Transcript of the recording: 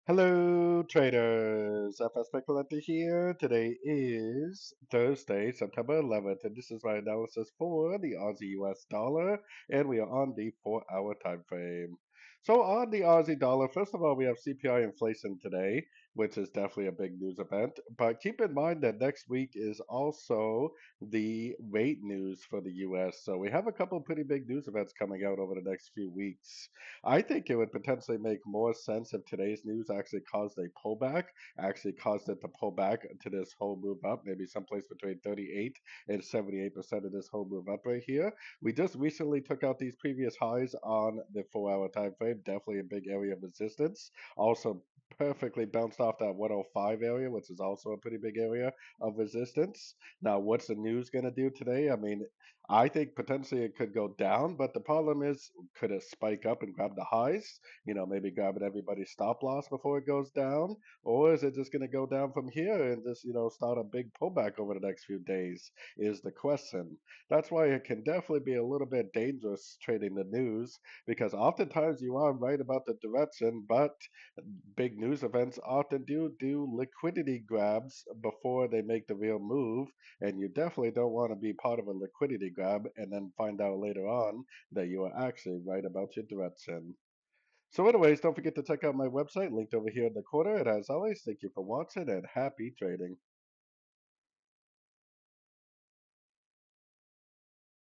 Hello, traders. FX Pip Collector here. Today is Thursday, September 11th, and this is my analysis for the Aussie US dollar, and we are on the 4-hour time frame. So on the Aussie dollar, first of all, we have CPI inflation today, which is definitely a big news event. But keep in mind that next week is also the rate news for the US. So we have a couple pretty big news events coming out over the next few weeks. I think it would potentially make more sense if today's news actually caused a pullback, actually caused it to pull back to this whole move up, maybe someplace between 38 and 78% of this whole move up right here. We just recently took out these previous highs on the 4-hour time frame, definitely a big area of resistance. Also, perfectly bounced off that 105 area, which is also a pretty big area of resistance. Now, what's the news going to do today? I mean, I think potentially it could go down, but the problem is, could it spike up and grab the highs? Maybe grabbing everybody's stop loss before it goes down? Or is it just going to go down from here and just, start a big pullback over the next few days? Is the question. That's why it can definitely be a little bit dangerous trading the news because oftentimes you are right about the direction, but big news events often do liquidity grabs before they make the real move, and you definitely don't want to be part of a liquidity grab and then find out later on that you are actually right about your direction. So anyways, don't forget to check out my website linked over here in the corner. And as always, thank you for watching and happy trading.